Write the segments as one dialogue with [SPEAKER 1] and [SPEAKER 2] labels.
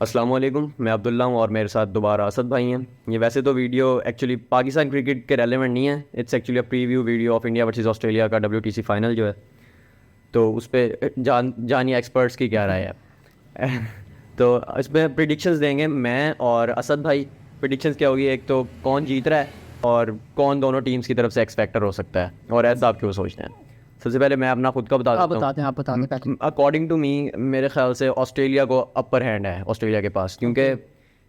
[SPEAKER 1] अस्सलाम वालेकुम, मैं अब्दुल्ला हूँ और मेरे साथ दोबारा असद भाई हैं। ये वैसे तो वीडियो एक्चुअली पाकिस्तान क्रिकेट के रेलेवेंट नहीं है, it's actually a preview video of India versus Australia का WTC फाइनल जो है, तो उस पर जानिए एक्सपर्ट्स की क्या राय है। तो इसमें प्रिडिक्शंस देंगे मैं और असद भाई। प्रिडिक्शंस क्या होगी, एक तो कौन जीत रहा है और कौन दोनों टीम्स की तरफ से एक्स फैक्टर हो सकता है, और ऐसा आप क्यों सोचते हैं। सबसे पहले मैं अपना खुद का बता देता हूँ। अकॉर्डिंग टू मी, मेरे ख्याल से ऑस्ट्रेलिया को अपर हैंड है ऑस्ट्रेलिया के पास, क्योंकि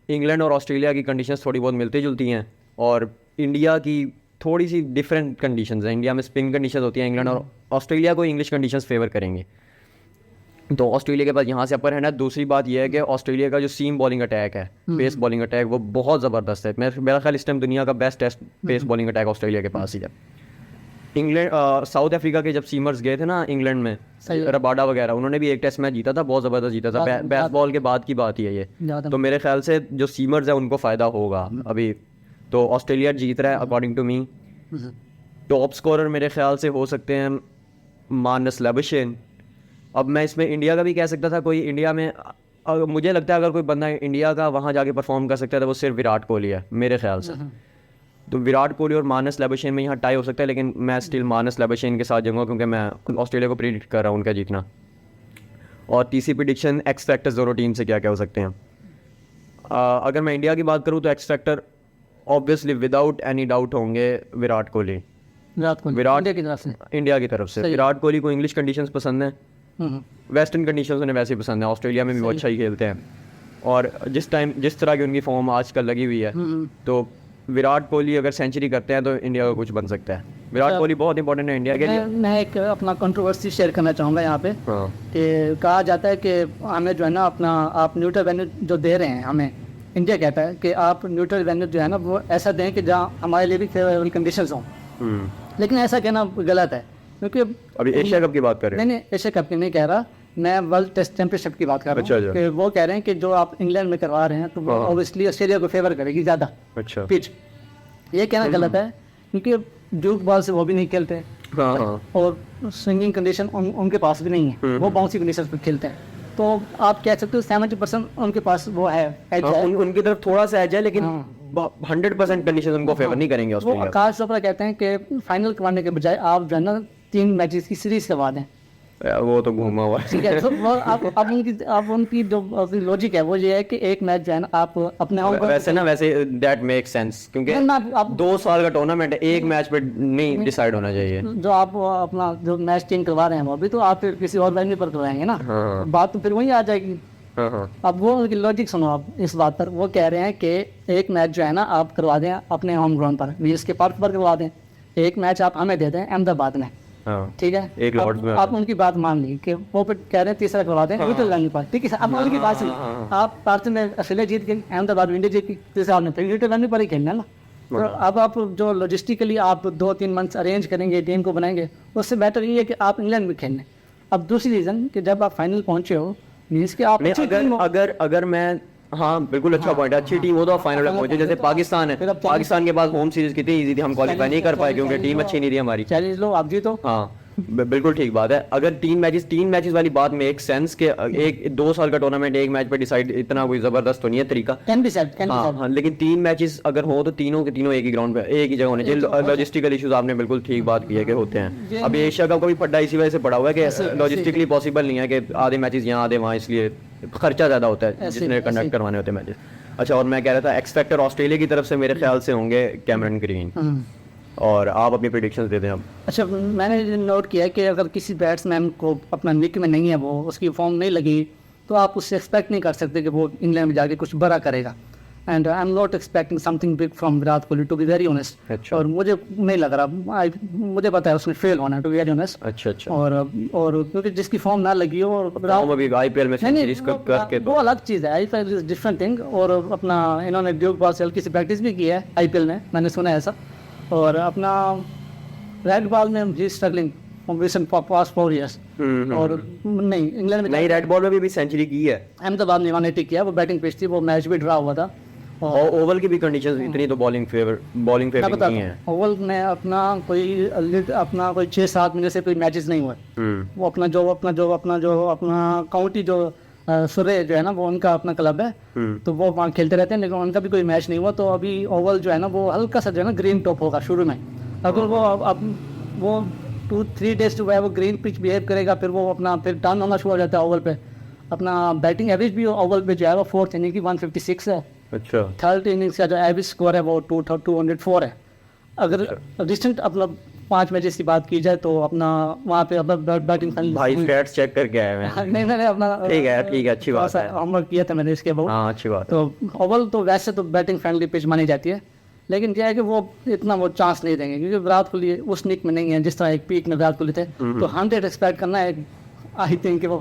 [SPEAKER 1] इंग्लैंड और ऑस्ट्रेलिया की कंडीशंस थोड़ी बहुत मिलती जुलती हैं और इंडिया की थोड़ी सी डिफरेंट कंडीशंस हैं। इंडिया में स्पिन कंडीशंस होती हैं, इंग्लैंड और ऑस्ट्रेलिया को इंग्लिश कंडीशंस फेवर करेंगे, तो ऑस्ट्रेलिया के पास यहाँ से अपर हैंड है। दूसरी बात यह है कि ऑस्ट्रेलिया का जो सीम बॉलिंग अटैक है, पेस बॉलिंग अटैक, वो बहुत ज़बरदस्त है। मेरा ख्याल इस टाइम दुनिया का best test pace bowling attack Australia के पास ही है। इंग्लैंड साउथ अफ्रीका के जब सीमर्स गए थे ना इंग्लैंड में, रबाडा वगैरह, उन्होंने भी एक टेस्ट मैच जीता था, बहुत ज़बरदस्त जीता था। बेस बॉल के बाद की बात ही है ये, तो मेरे ख्याल से जो सीमर्स है उनको फ़ायदा होगा अभी। तो ऑस्ट्रेलिया जीत रहा है according to me. Top scorer मेरे ख्याल से हो सकते हैं मानस लैबुशेन। अब मैं इसमें इंडिया का भी कह सकता था, कोई इंडिया में मुझे लगता है अगर कोई बंदा इंडिया का वहाँ जाके परफॉर्म कर सकता है तो वो सिर्फ विराट कोहली है मेरे ख्याल से। तो विराट कोहली और मानस लैबुशेन में यहाँ टाई हो सकता है, लेकिन मैं स्टिल मानस लैबुशेन के साथ जाऊँगा क्योंकि मैं ऑस्ट्रेलिया को प्रिडिक्ट कर रहा हूँ उनका जीतना। और तीसरी प्रिडिक्शन, एक्स फैक्टर्स दोनों टीम से क्या क्या हो सकते हैं। अगर मैं इंडिया की बात करूँ तो x factor obviously without any doubt होंगे विराट कोहली। इंडिया की तरफ से विराट कोहली को इंग्लिश कंडीशंस पसंद हैं, वेस्टर्न कंडीशंस उन्हें वैसे ही पसंद है। ऑस्ट्रेलिया में भी वो अच्छा ही खेलते हैं और जिस तरह की उनकी फॉर्म आजकल लगी हुई है, तो विराट कोहली अगर सेंचुरी करते हैं तो इंडिया का कुछ बन सकता है। विराट कोहली बहुत इंपॉर्टेंट है इंडिया के लिए।
[SPEAKER 2] मैं एक अपना कंट्रोवर्सी शेयर करना चाहूँगा यहाँ पे कि कहा जाता है कि हमें जो है ना अपना आप न्यूट्रल वेन्यू जो दे रहे हैं, हमें इंडिया कहता है कि आप न्यूट्रल वेन्यू जो है ना वो ऐसा दें कि जहाँ हमारे लिए भी फेवरेबल कंडीशंस हों, लेकिन ऐसा कहना गलत है क्योंकि
[SPEAKER 1] अभी एशिया कप की बात कर रहे हैं।
[SPEAKER 2] नहीं, एशिया कप की नहीं कह रहा मैं, वर्ल्ड टेस्ट चैंपियनशिप की बात कर रहा हूँ। कि वो कह रहे हैं कि जो आप इंग्लैंड में करवा रहे हैं तो वो ऑब्वियसली ऑस्ट्रेलिया को फेवर करेगी ज़्यादा पिच। ये कहना गलत है क्योंकि ड्यूक बॉल से वो भी नहीं खेलते और स्विंगिंग कंडीशन उनके पास भी नहीं है, वो बाउंसी कंडीशन पर खेलते हैं। तो आप कह सकते हो 70% उनके पास वो है,
[SPEAKER 1] उनकी तरफ थोड़ा सा एज है, लेकिन 100% कंडीशन उनको फेवर नहीं करेंगे ऑस्ट्रेलिया।
[SPEAKER 2] आकाश चोपड़ा कहते हैं कि फाइनल करवाने के बजाय आप जो है ना 3 मैचेस की सीरीज करवा दें।
[SPEAKER 1] वो तो घूमा हुआ है।
[SPEAKER 2] ठीक है, तो वो आप उनकी जो लॉजिक है वो ये है कि एक मैच जो है ना आप अपने
[SPEAKER 1] वैसे दैट मेक सेंस, क्योंकि आप 2 साल का टूर्नामेंट है, एक मैच पे नहीं डिसाइड होना चाहिए।
[SPEAKER 2] जो आप अपना जो मैच चेंज करवा रहे हैं वो अभी तो आप फिर किसी और वेन्यू पर करवाएंगे ना, बात तो फिर वही आ जाएगी। अब वो उनकी लॉजिक सुनो आप इस बात पर। वो कह रहे हैं कि एक मैच जो है ना आप करवा दें अपने होम ग्राउंड पर, वीएस के पार्क पर करवा दें, एक मैच आप हमें दे दें अहमदाबाद में। ठीक है,
[SPEAKER 1] एक लॉर्ड्स में
[SPEAKER 2] आप उनकी बात मान ली कि वो फिर कह रहे हैं तीसरा करवा दें न्यूट्रल वेन्यू पर। ठीक है, अब उनकी बात सुनिए, आप पार्थ में ऑस्ट्रेलिया जीत गई, अहमदाबाद इंडिया जीत गई, तीसरा आपने फिर न्यूट्रल वेन्यू पर ही खेलना है ना। तो अब आप जो लॉजिस्टिकली आप 2-3 मंथ्स अरेंज करेंगे, टीम को बनाएंगे, उससे बेटर ये है कि आप इंग्लैंड में खेलने। अब दूसरी रीज़न कि जब आप फाइनल पहुंचे हो मीन्स कि आप
[SPEAKER 1] अगर मैं बिल्कुल अच्छा पॉइंट है, अच्छी टीम हो तो फाइनल तक पहुंचे। जैसे पाकिस्तान है, पाकिस्तान के पास होम सीरीज कितनी इजी थी, हम क्वालिफाई नहीं कर पाए क्योंकि टीम अच्छी नहीं थी हमारी।
[SPEAKER 2] चैलेंज लो आप जीतो।
[SPEAKER 1] बिल्कुल ठीक बात है। अगर 3 मैचेस वाली बात में एक सेंस के एक 2 साल का टूर्नामेंट एक मैच पे डिसाइड, इतना कोई जबरदस्त तो नहीं है तरीका। लेकिन 3 मैचेस अगर हो तो तीनों के तीनों एक ही ग्राउंड पे एक ही जगह होने चाहिए। लॉजिस्टिकल इश्यूज आपने बिल्कुल ठीक बात की है कि होते हैं। अभी एशिया कप का भी पड्डा इसी वजह से पड़ा हुआ है कि लॉजिस्टिकली पॉसिबल नहीं है कि आधे मैचेस यहाँ आधे वहाँ, इसलिए खर्चा ज्यादा होता है जिसने कंडक्ट करवाने होते हैं मैचेस। अच्छा, और मैं कह रहा था एक्स फैक्टर ऑस्ट्रेलिया की तरफ से मेरे ख्याल से होंगे कैमरन ग्रीन। और आप अपनी प्रेडिक्शंस दे दें अब।
[SPEAKER 2] अच्छा, मैंने नोट किया कि अगर किसी बैट्समैन को अपना निक में नहीं है, वो उसकी फॉर्म नहीं लगी, तो आप उससे एक्सपेक्ट नहीं कर सकते कि वो इंग्लैंड में जाके कुछ बड़ा करेगा। And I am not expecting something big from Virat Kohli to be very honest. और मुझे नहीं लग रहा, मुझे पता है उसमें फेल होना टू बी वेरी ऑनेस्ट।
[SPEAKER 1] अच्छा।
[SPEAKER 2] और क्योंकि जिसकी फॉर्म ना लगी हो और
[SPEAKER 1] अभी आईपीएल में सीरीज करके
[SPEAKER 2] वो अलग चीज़ है, आईपीएल इज डिफरेंट थिंग। और अपना इन्होंने ड्यूक बॉल से हल्की सी प्रैक्टिस भी की है आईपीएल में, मैंने सुना है ऐसा। और अपना रेड बॉल में ही स्ट्रगलिंग पास्ट 4 years। और नहीं, इंग्लैंड में
[SPEAKER 1] नहीं, रेड बॉल में भी सेंचुरी की है।
[SPEAKER 2] अहमदाबाद ने 180 किया, वो बैटिंग पिच थी, वो मैच भी ड्रा हुआ था।
[SPEAKER 1] और ओवल की भी कंडीशंस इतनी तो बॉलिंग फेवर नहीं है।
[SPEAKER 2] ओवल में अपना कोई 6-7 महीने से कोई मैचेस नहीं हुए। वो अपना काउंटी जो सूर्य जो है ना वो उनका अपना क्लब है, तो वो वहाँ खेलते रहते हैं, लेकिन उनका भी कोई मैच नहीं हुआ। तो अभी ओवल जो है ना वो हल्का सा जो है ना ग्रीन टॉप होगा शुरू में। अगर वो अब वो 2-3 डेज जो है वो ग्रीन पिच बिहेव करेगा, फिर वो अपना फिर टर्न होना शुरू हो जाता है ओवल पे। अपना बैटिंग एवरेज भी ओवल पे जो है वो 4th इनिंग की 156 है।
[SPEAKER 1] अच्छा।
[SPEAKER 2] 3rd इनिंग्स का जो एवरेज स्कोर है वो 204 है। अगर रिसेंट अपना 5 मैचेस की बात की जाए तो अपना वहाँ पे अपना बैटिंग
[SPEAKER 1] भाई स्टैट्स चेक करके आए मैं।
[SPEAKER 2] नहीं मैंने अपना
[SPEAKER 1] ठीक है अच्छी बात है,
[SPEAKER 2] होमवर्क किया था मैंने इसके बहुत।
[SPEAKER 1] हाँ अच्छी बात।
[SPEAKER 2] तो ओवल तो वैसे तो बैटिंग फ्रेंडली पिच मानी जाती है, लेकिन क्या है कि वो इतना वो चांस नहीं देंगे, क्योंकि विराट कोहली उस निक में नहीं है जिस तरह एक पीक में विराट कोहली थे। तो 100 एक्सपेक्ट करना है, आई थिंक कि वो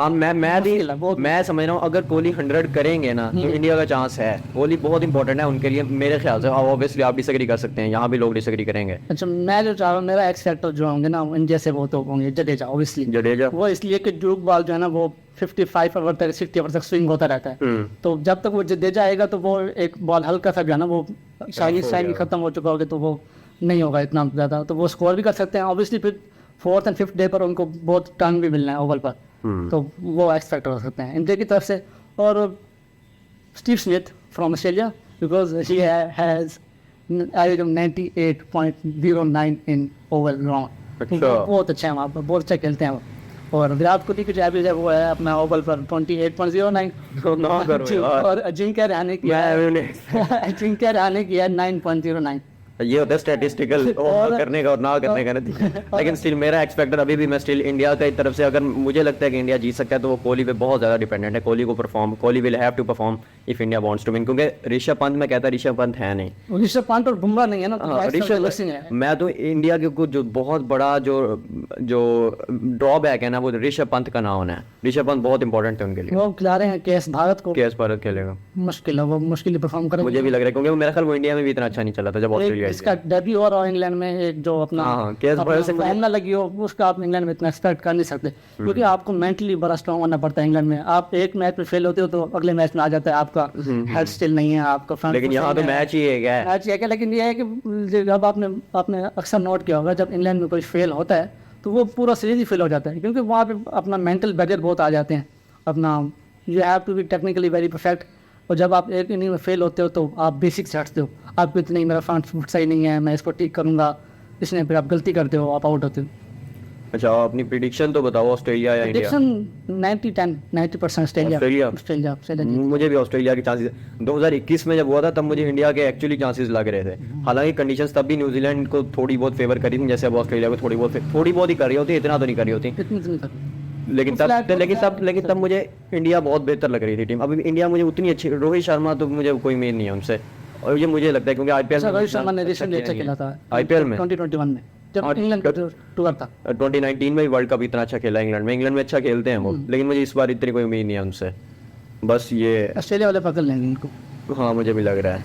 [SPEAKER 1] मैं समझ रहा हूँ अगर कोहली 100 करेंगे ना तो इंडिया का चांस है। कोहली बहुत इंपॉर्टेंट है उनके लिए मेरे ख्याल से। ऑब्वियसली आप डिसएग्री कर सकते हैं, यहाँ भी लोग डिसएग्री करेंगे।
[SPEAKER 2] अच्छा, मैं जो चाह रहा हूँ मेरा एक्स फैक्टर जो होंगे ना इंडिया से वो तो होंगे जडेजा। ऑब्वियसली जडेजा वो इसलिए कि ड्यूक बॉल जो है ना वो 55 ओवर तक 60 ओवर तक स्विंग होता रहता है। तो जब तक वो जडेजा आएगा तो वो एक बॉल हल्का सा जो है ना वो शाइनी खत्म हो चुका होगा, तो वो नहीं होगा इतना ज़्यादा, तो वो स्कोर भी कर सकते हैं। ऑब्वियसली फिर 4th और 5th डे पर उनको बहुत टर्न भी मिलना है ओवल पर, तो वो एक्स फैक्टर हो सकते हैं इंडिया की तरफ से। और Steve Smith from Australia, because he has average of 98.09 in Oval round. बहुत अच्छा है वहाँ पर, बहुत अच्छा खेलते हैं वो। और विराट कोहली की जो एवरेज है वो है अपना ओवल पर 28.09 और अजिंक्य रहाणे की है 9.09।
[SPEAKER 1] ये होता है स्टैटिस्टिकल करने का और ना करने का नतीजा। लेकिन स्टिल मेरा एक्सपेक्टर अभी भी मैं स्टिल इंडिया की तरफ से, अगर मुझे लगता है कि इंडिया जीत सकता है तो वो कोहली पे बहुत ज़्यादा डिपेंडेंट है। Kohli will have to perform if India wants to win, क्योंकि ऋषभ पंत में कहता है ऋषभ पंत है नहीं,
[SPEAKER 2] ऋषभ पंत और बुमराह नहीं है ना,
[SPEAKER 1] मैं तो इंडिया के कुछ जो बहुत बड़ा जो ड्रॉबैक है ना वो ऋषभ पंत का ना होना है। ऋषभ पंत बहुत इंपॉर्टेंट है उनके लिए।
[SPEAKER 2] वो खिला रहे हैं केएस भारत
[SPEAKER 1] खेलेगा,
[SPEAKER 2] मुश्किल है, वो मुश्किल परफॉर्म करेगा
[SPEAKER 1] मुझे भी लग रहा है, क्योंकि मेरा ख्याल वो इंडिया में भी इतना अच्छा नहीं चला था जब ऑस्ट्रेलिया
[SPEAKER 2] इसका डेब्यू हो रहा है इंग्लैंड में। एक जो अपना फॉर्म ना लगी हो उसका आप इंग्लैंड में इतना एक्सपेक्ट कर नहीं सकते, क्योंकि आपको मेंटली बड़ा स्ट्रांग होना पड़ता है इंग्लैंड में। आप एक मैच में फेल होते हो तो अगले मैच में आ जाता है आपका हेड स्टिल नहीं है आपका फ्रंट,
[SPEAKER 1] लेकिन यहाँ तो मैच ही है क्या।
[SPEAKER 2] लेकिन ये है कि जब आपने अक्सर नोट किया होगा जब इंग्लैंड में कोई फेल होता है तो वो पूरा सीरीज ही फेल हो जाता है, क्योंकि वहाँ पे अपना मेंटल बैरियर बहुत आ जाते हैं। अपना you have to be technically very perfect, और जब आप एक इनिंग में फेल होते हो तो आप बेसिक से हटते हो। आपको इतनी मेरा फ्रंट फुट सही नहीं है, मैं इसको ठीक करूँगा, इसलिए फिर आप गलती करते हो, आप आउट होते हो।
[SPEAKER 1] अच्छा, अपनी प्रेडिक्शन तो बताओ, ऑस्ट्रेलिया या इंडिया?
[SPEAKER 2] 90% ऑस्ट्रेलिया।
[SPEAKER 1] मुझे भी ऑस्ट्रेलिया के चांसेस 2021 में जब हुआ था तब मुझे इंडिया के एक्चुअली चांसेस लग रहे थे। हालांकि कंडीशंस तब भी न्यूजीलैंड को थोड़ी बहुत फेवर करी थी, जैसे अब ऑस्ट्रेलिया को थोड़ी बहुत ही कर रही होती, इतना तो नहीं कर रही होती। लेकिन तब मुझे इंडिया बहुत बेहतर लग रही थी टीम। अभी इंडिया मुझे उतनी अच्छी, रोहित शर्मा तो मुझे कोई उम्मीद नहीं है उनसे, और ये मुझे लगता है क्योंकि आईपीएल
[SPEAKER 2] रोहित शर्मा ने रिसेंटली अच्छा खेला था
[SPEAKER 1] आईपीएल में
[SPEAKER 2] 2021 में जब इंग्लैंड का टूर था।
[SPEAKER 1] 2019 में वर्ल्ड कप इतना अच्छा खेला इंग्लैंड में अच्छा खेलते हैं वो, लेकिन मुझे इस बार इतनी कोई उम्मीद नहीं है उनसे। बस ये
[SPEAKER 2] ऑस्ट्रेलिया वाले पकड़ लेंगे इनको।
[SPEAKER 1] हाँ मुझे भी लग रहा है,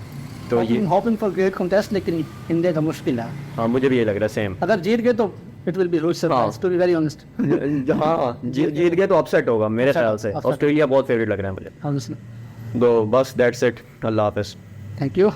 [SPEAKER 1] तो ये
[SPEAKER 2] होपिंग फॉर ग्रेट कॉन्टेस्ट, लेकिन इंडिया का मुश्किल है।
[SPEAKER 1] हाँ मुझे भी ये लग रहा है सेम।
[SPEAKER 2] अगर जीत गए तो it will be huge surprise, to be very honest.
[SPEAKER 1] हाँ जीत गए तो अपसेट होगा मेरे ख्याल से। ऑस्ट्रेलिया बहुत फेवरेट लग रहा है मुझे। तो बस दैट्स इट, अल्लाह हाफिज़,
[SPEAKER 2] थैंक यू।